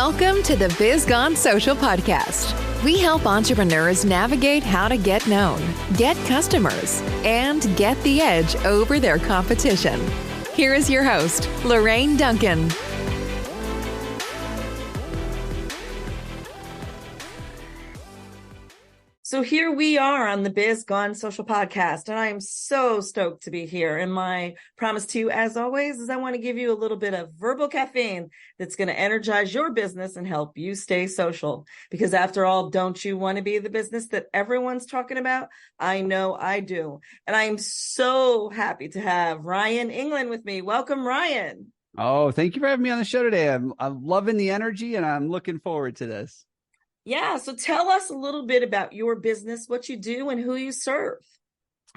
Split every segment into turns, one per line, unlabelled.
Welcome to the Biz Gone Social podcast. We help entrepreneurs navigate how to get known, get customers, and get the edge over their competition. Here is your host, Lorraine Duncan.
So here we are on the Biz Gone Social podcast, and I am so stoked to be here. And my promise to you, as always, is I want to give you a little bit of verbal caffeine that's going to energize your business and help you stay social. Because after all, don't you want to be the business that everyone's talking about? I know I do. And I am so happy to have Ryan Englin with me. Welcome, Ryan.
Oh, thank you for having me on the show today. I'm loving the energy, and I'm looking forward to this.
Yeah. So tell us a little bit about your business, what you do, and who you serve.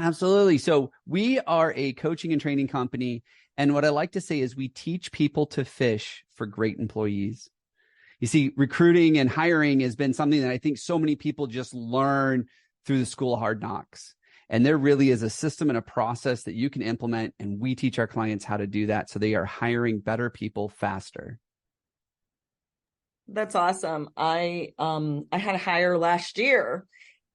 Absolutely. So we are a coaching and training company. And what I like to say is we teach people to fish for great employees. You see, recruiting and hiring has been something that I think so many people just learn through the school of hard knocks. And there really is a system and a process that you can implement. And we teach our clients how to do that so they are hiring better people faster.
That's awesome. I had a hire last year,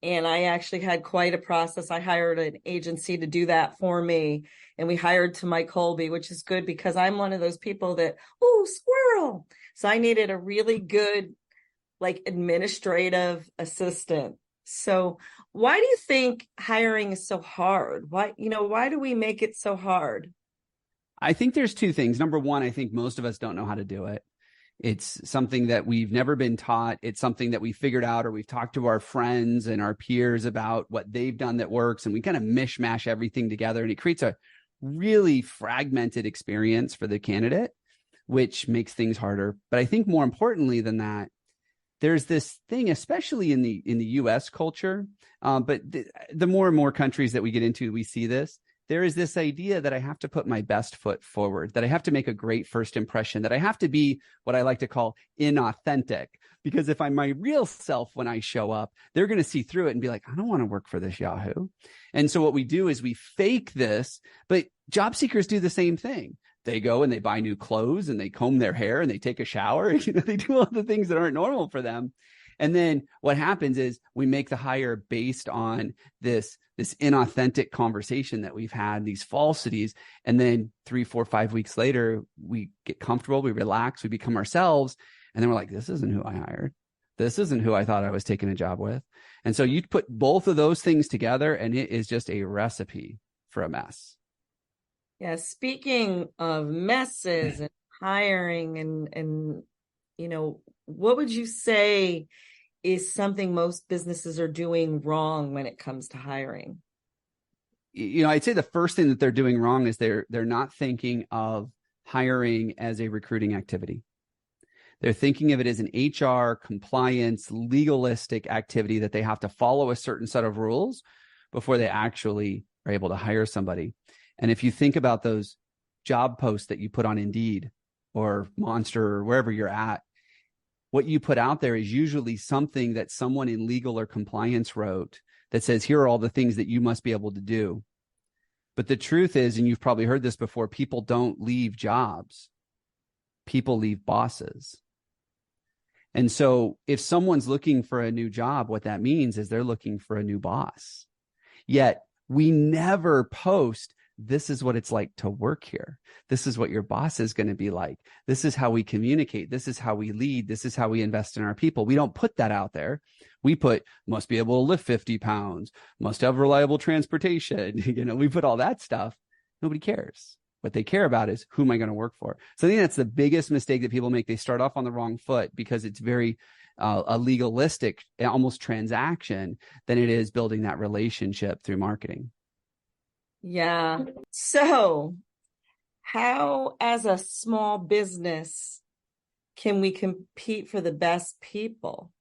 and I actually had quite a process. I hired an agency to do that for me, and we hired to Mike Colby, which is good because I'm one of those people that, squirrel. So I needed a really good, administrative assistant. So why do you think hiring is so hard? Why do we make it so hard?
I think there's two things. Number one, I think most of us don't know how to do it. It's something that we've never been taught. It's something that we figured out, or we've talked to our friends and our peers about what they've done that works. And we kind of mishmash everything together, and it creates a really fragmented experience for the candidate, which makes things harder. But I think more importantly than that, there's this thing, especially in the US culture, but the more and more countries that we get into, we see this. There is this idea that I have to put my best foot forward, that I have to make a great first impression, that I have to be what I like to call inauthentic. Because if I'm my real self when I show up, they're going to see through it and be like, I don't want to work for this Yahoo. And so what we do is we fake this, but job seekers do the same thing. They go and they buy new clothes and they comb their hair and they take a shower. They do all the things that aren't normal for them. And then what happens is we make the hire based on this inauthentic conversation that we've had, these falsities. And then 3, 4, 5 weeks later, we get comfortable, we relax, we become ourselves. And then we're like, this isn't who I hired. This isn't who I thought I was taking a job with. And so you put both of those things together, and it is just a recipe for a mess.
Yeah. Speaking of messes and hiring and what would you say is something most businesses are doing wrong when it comes to hiring?
I'd say the first thing that they're doing wrong is they're not thinking of hiring as a recruiting activity. They're thinking of it as an HR compliance, legalistic activity that they have to follow a certain set of rules before they actually are able to hire somebody. And if you think about those job posts that you put on Indeed or Monster or wherever you're at, what you put out there is usually something that someone in legal or compliance wrote that says, here are all the things that you must be able to do. But the truth is, and you've probably heard this before, people don't leave jobs. People leave bosses. And so if someone's looking for a new job, what that means is they're looking for a new boss. Yet we never post, this is what it's like to work here. This is what your boss is going to be like. This is how we communicate. This is how we lead. This is how we invest in our people. We don't put that out there. We put, must be able to lift 50 pounds, must have reliable transportation. We put all that stuff. Nobody cares. What they care about is, who am I going to work for? So I think that's the biggest mistake that people make. They start off on the wrong foot because it's very a legalistic, almost transaction than it is building that relationship through marketing.
Yeah. So how, as a small business, can we compete for the best people?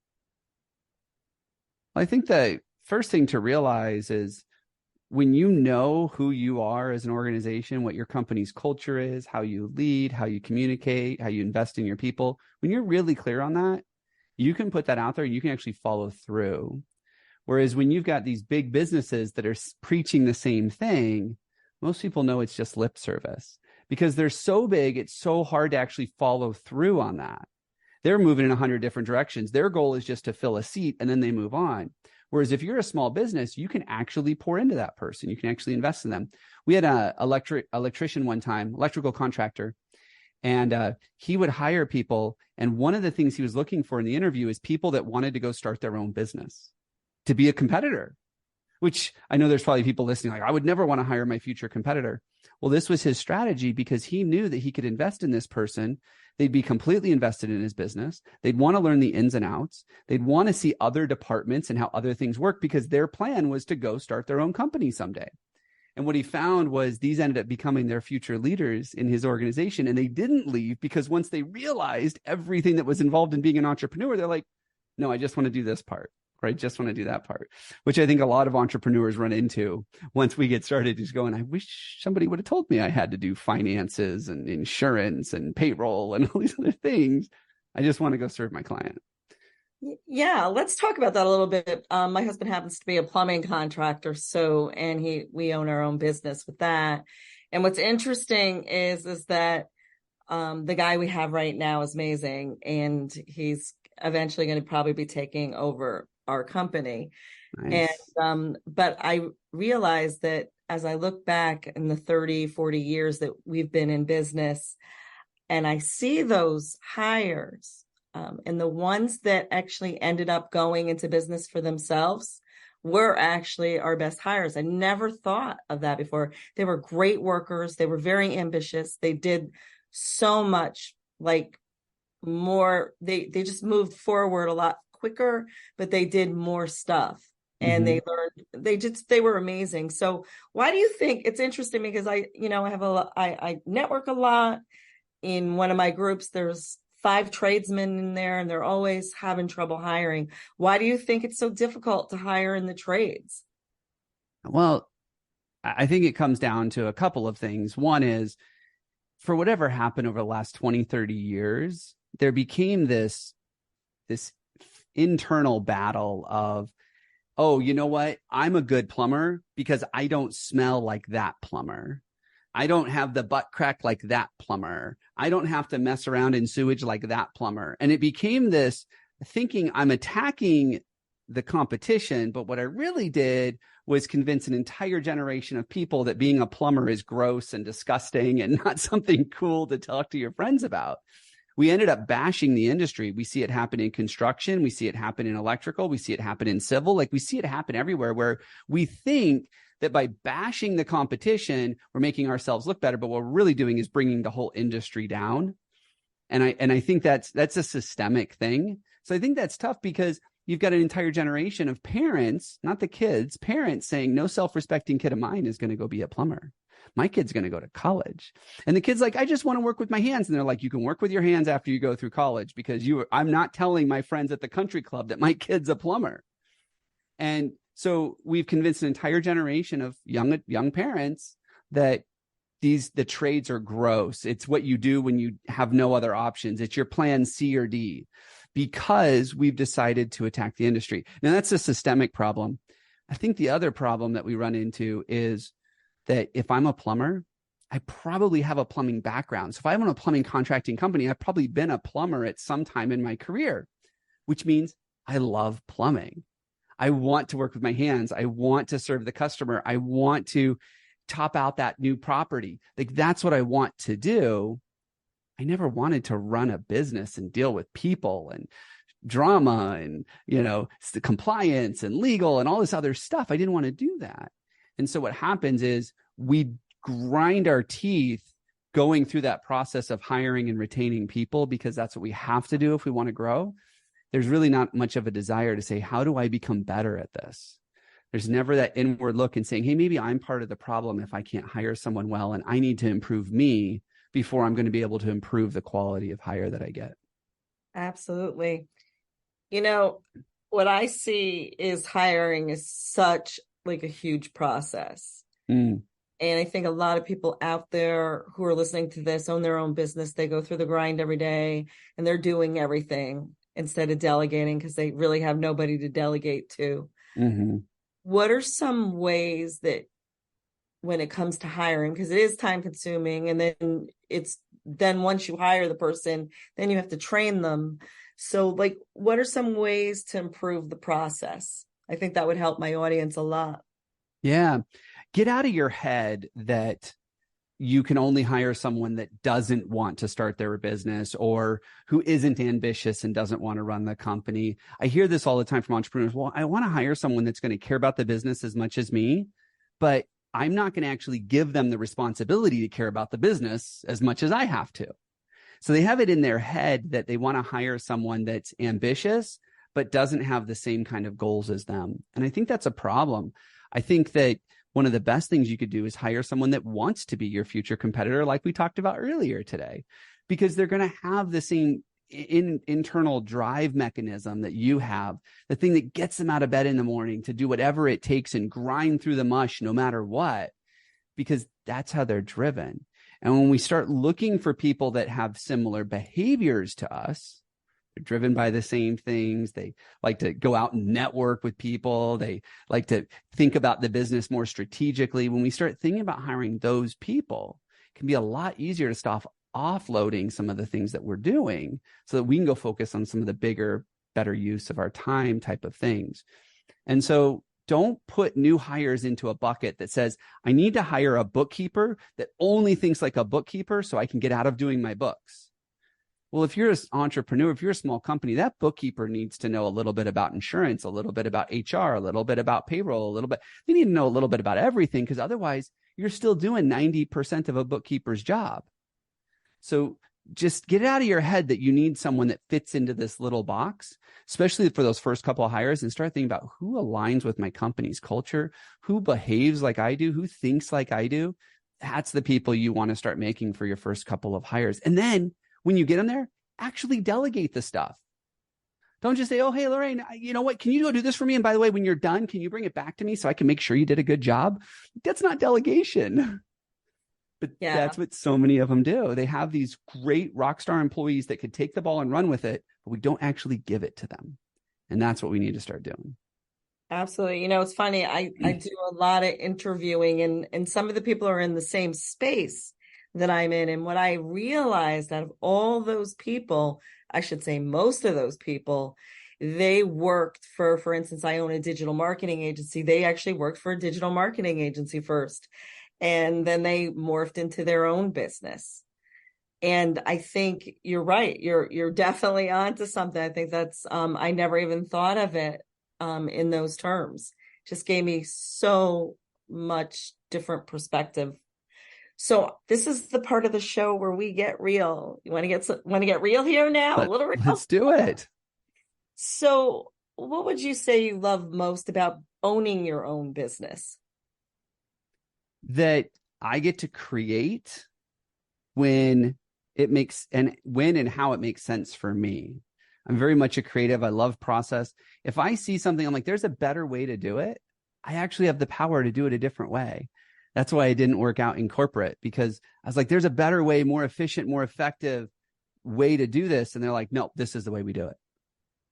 I think the first thing to realize is when you know who you are as an organization, what your company's culture is, how you lead, how you communicate, how you invest in your people, when you're really clear on that, you can put that out there and you can actually follow through. Whereas when you've got these big businesses that are preaching the same thing, most people know it's just lip service because they're so big, it's so hard to actually follow through on that. They're moving in 100 different directions. Their goal is just to fill a seat and then they move on. Whereas if you're a small business, you can actually pour into that person. You can actually invest in them. We had an electrician one time, electrical contractor, and he would hire people. And one of the things he was looking for in the interview is people that wanted to go start their own business, to be a competitor, which I know there's probably people listening like, I would never want to hire my future competitor. Well, this was his strategy because he knew that he could invest in this person. They'd be completely invested in his business. They'd want to learn the ins and outs. They'd want to see other departments and how other things work because their plan was to go start their own company someday. And what he found was these ended up becoming their future leaders in his organization. And they didn't leave because once they realized everything that was involved in being an entrepreneur, they're like, no, I just want to do this part. Right? Just want to do that part, which I think a lot of entrepreneurs run into once we get started, just going, I wish somebody would have told me I had to do finances and insurance and payroll and all these other things. I just want to go serve my client.
Yeah, let's talk about that a little bit. My husband happens to be a plumbing contractor, and we own our own business with that. And what's interesting is that the guy we have right now is amazing, and he's eventually going to probably be taking over our company.
Nice.
And but I realized that as I look back in the 30, 40 years that we've been in business, and I see those hires, and the ones that actually ended up going into business for themselves were actually our best hires. I never thought of that before. They were great workers. They were very ambitious. They did so much, like more, they just moved forward a lot quicker, but they did more stuff and they learned, they were amazing. So why do you think it's interesting? Because I network a lot. In one of my groups, there's 5 tradesmen in there and they're always having trouble hiring. Why do you think it's so difficult to hire in the trades?
Well, I think it comes down to a couple of things. One is, for whatever happened over the last 20, 30 years, there became this internal battle of, oh, you know what? I'm a good plumber because I don't smell like that plumber. I don't have the butt crack like that plumber. I don't have to mess around in sewage like that plumber. And it became this thinking I'm attacking the competition, but what I really did was convince an entire generation of people that being a plumber is gross and disgusting and not something cool to talk to your friends about. We ended up bashing the industry. We see it happen in construction. We see it happen in electrical. We see it happen in civil. Like we see it happen everywhere where we think that by bashing the competition, we're making ourselves look better. But what we're really doing is bringing the whole industry down. And I think that's a systemic thing. So I think that's tough because you've got an entire generation of parents, not the kids, parents saying no self-respecting kid of mine is going to go be a plumber. My kid's going to go to college. And the kid's like, I just want to work with my hands. And they're like, you can work with your hands after you go through college because I'm not telling my friends at the country club that my kid's a plumber. And so we've convinced an entire generation of young parents that the trades are gross. It's what you do when you have no other options. It's your plan C or D, because we've decided to attack the industry. Now that's a systemic problem. I think the other problem that we run into is that if I'm a plumber, I probably have a plumbing background. So if I own a plumbing contracting company, I've probably been a plumber at some time in my career, which means I love plumbing. I want to work with my hands. I want to serve the customer. I want to top out that new property. Like that's what I want to do. I never wanted to run a business and deal with people and drama and, the compliance and legal and all this other stuff. I didn't want to do that. And so what happens is we grind our teeth going through that process of hiring and retaining people because that's what we have to do if we want to grow. There's really not much of a desire to say, how do I become better at this? There's never that inward look and saying, hey, maybe I'm part of the problem if I can't hire someone well, and I need to improve me before I'm going to be able to improve the quality of hire that I get.
Absolutely. What I see is hiring is such like a huge process. And I think a lot of people out there who are listening to this own their own business. They go through the grind every day and they're doing everything instead of delegating because they really have nobody to delegate to. What are some ways that when it comes to hiring, because it is time consuming. And then once you hire the person, then you have to train them. So like, what are some ways to improve the process? I think that would help my audience a lot.
Yeah. Get out of your head that you can only hire someone that doesn't want to start their business or who isn't ambitious and doesn't want to run the company. I hear this all the time from entrepreneurs. Well, I want to hire someone that's going to care about the business as much as me, but I'm not going to actually give them the responsibility to care about the business as much as I have to. So they have it in their head that they want to hire someone that's ambitious, but doesn't have the same kind of goals as them. And I think that's a problem. I think that one of the best things you could do is hire someone that wants to be your future competitor, like we talked about earlier today, because they're going to have the same internal drive mechanism that you have, the thing that gets them out of bed in the morning to do whatever it takes and grind through the mush no matter what, because that's how they're driven. And when we start looking for people that have similar behaviors to us, they're driven by the same things. They like to go out and network with people. They like to think about the business more strategically. When we start thinking about hiring those people, it can be a lot easier to stop offloading some of the things that we're doing so that we can go focus on some of the bigger, better use of our time type of things. And so don't put new hires into a bucket that says, I need to hire a bookkeeper that only thinks like a bookkeeper so I can get out of doing my books. Well, if you're an entrepreneur, if you're a small company, that bookkeeper needs to know a little bit about insurance, a little bit about HR, a little bit about payroll, a little bit. They need to know a little bit about everything, because otherwise you're still doing 90% of a bookkeeper's job. So just get it out of your head that you need someone that fits into this little box, especially for those first couple of hires, and start thinking about who aligns with my company's culture, who behaves like I do, who thinks like I do. That's the people you want to start making for your first couple of hires. And then when you get them there, actually delegate the stuff. Don't just say, oh, hey, Lorraine, you know what? Can you go do this for me? And by the way, when you're done, can you bring it back to me so I can make sure you did a good job? That's not delegation. But that's what so many of them do. They have these great rock star employees that could take the ball and run with it, but we don't actually give it to them. And that's what we need to start doing.
Absolutely. You know, it's funny. I do a lot of interviewing, and some of the people are in the same space that I'm in. And what I realized out of all those people, I should say most of those people, they worked for instance, I own a digital marketing agency. They actually worked for a digital marketing agency first. And then they morphed into their own business. And I think you're right. You're definitely onto something. I think that's, I never even thought of it in those terms. Just gave me so much different perspective. So this is the part of the show where we get real. You want to get real here now? A little real?
Let's do it.
So what would you say you love most about owning your own business?
That I get to create when it makes, and when and how it makes sense for me. I'm very much a creative. I love process. If I see something, I'm like, there's a better way to do it. I actually have the power to do it a different way. That's why I didn't work out in corporate, because I was like, there's a better way, more efficient, more effective way to do this. And they're like, no, this is the way we do it.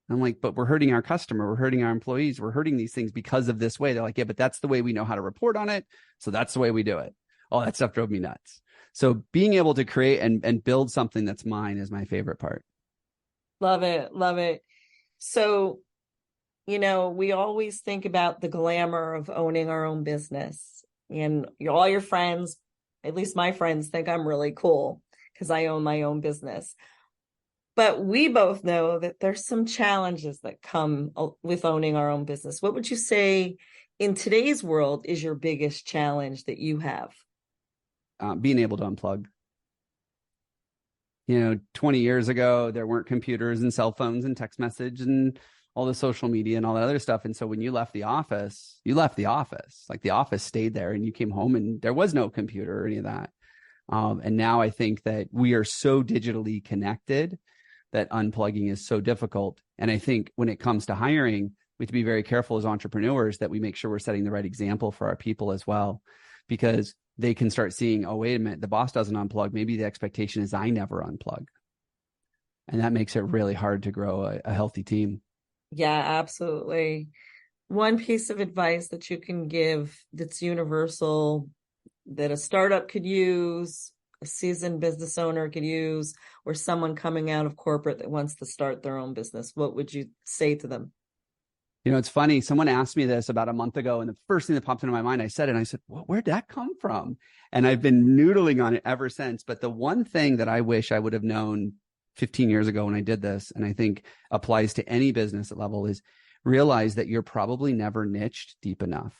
I'm like, but we're hurting our customer. We're hurting our employees. We're hurting these things because of this way. They're like, yeah, but that's the way we know how to report on it. So that's the way we do it. All that stuff drove me nuts. So being able to create and build something that's mine is my favorite part.
Love it. Love it. So, you know, we always think about the glamour of owning our own business, and all your friends, at least my friends, think I'm really cool because I own my own business. But we both know that there's some challenges that come with owning our own business. What would you say in today's world is your biggest challenge that you have?
Being able to unplug. 20 years ago, there weren't computers and cell phones and text message and all the social media and all that other stuff. And so when you left the office, like the office stayed there, and you came home and there was no computer or any of that. And now I think that we are so digitally connected that unplugging is so difficult. And I think when it comes to hiring, we have to be very careful as entrepreneurs that we make sure we're setting the right example for our people as well, because they can start seeing, oh, wait a minute, the boss doesn't unplug. Maybe the expectation is I never unplug. And that makes it really hard to grow a healthy team.
Yeah, absolutely. One piece of advice that you can give that's universal that a startup could use, a seasoned business owner could use, or someone coming out of corporate that wants to start their own business? What would you say to them?
You know, it's funny. Someone asked me this about a month ago, and the first thing that popped into my mind, I said, well, where'd that come from? And I've been noodling on it ever since. But the one thing that I wish I would have known 15 years ago when I did this, and I think applies to any business level, is realize that you're probably never niched deep enough.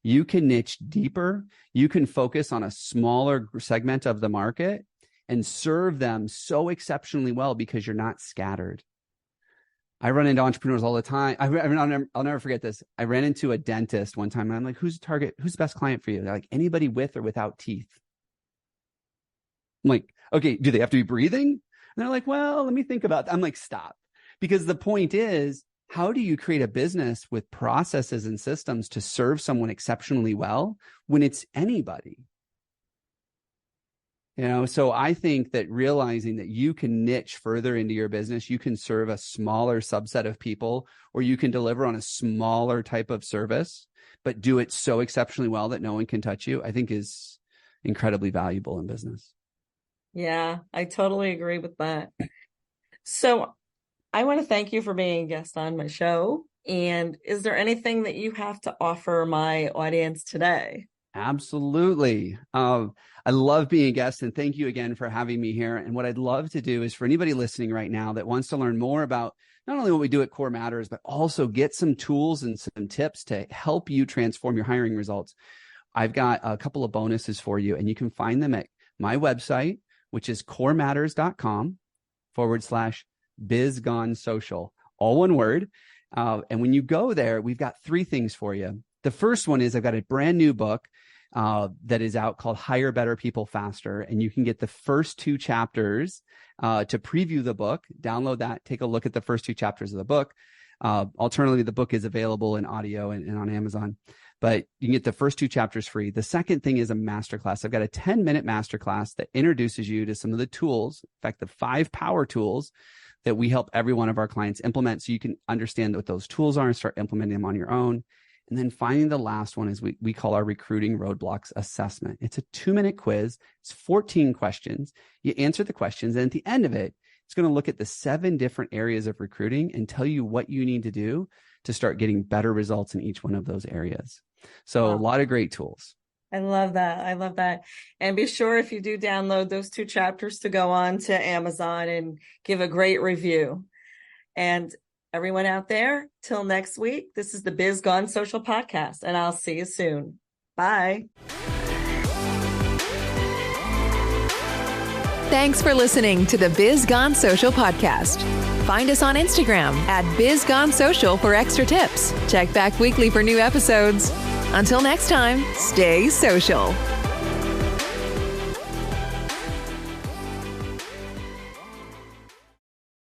You can niche deeper. You can focus on a smaller segment of the market and serve them so exceptionally well because you're not scattered. I run into entrepreneurs all the time. I'll never forget this. I ran into a dentist one time and I'm like, who's the best client for you? They're like, anybody with or without teeth. I'm like, okay, do they have to be breathing? And they're like, well, let me think about that. I'm like, stop. Because the point is, how do you create a business with processes and systems to serve someone exceptionally well when it's anybody? You know, so I think that realizing that you can niche further into your business, you can serve a smaller subset of people, or you can deliver on a smaller type of service, but do it so exceptionally well that no one can touch you, I think is incredibly valuable in business.
Yeah, I totally agree with that. So I want to thank you for being a guest on my show. And is there anything that you have to offer my audience today?
Absolutely. I love being a guest, and thank you again for having me here. And what I'd love to do is for anybody listening right now that wants to learn more about not only what we do at Core Matters, but also get some tools and some tips to help you transform your hiring results. I've got a couple of bonuses for you, and you can find them at my website, which is corematters.com/bizgonesocial, all one word. And when you go there, we've got 3 things for you. The first one is I've got a brand new book that is out called Hire Better People Faster. And you can get the first 2 chapters to preview the book. Download that, take a look at the first 2 chapters of the book. Alternatively, the book is available in audio and on Amazon, but you can get the first 2 chapters free. The second thing is a masterclass. I've got a 10-minute masterclass that introduces you to some of the tools, in fact, the 5 power tools that we help every one of our clients implement so you can understand what those tools are and start implementing them on your own. And then finally, the last one is we call our recruiting roadblocks assessment. It's a 2-minute quiz. It's 14 questions. You answer the questions, and at the end of it, it's going to look at the 7 different areas of recruiting and tell you what you need to do to start getting better results in each one of those areas. So A lot of great tools.
I love that. I love that. And be sure if you do download those 2 chapters to go on to Amazon and give a great review. And everyone out there, till next week, this is the Biz Gone Social podcast, and I'll see you soon. Bye.
Thanks for listening to the Biz Gone Social podcast. Find us on Instagram at Biz Gone Social for extra tips. Check back weekly for new episodes. Until next time, stay social.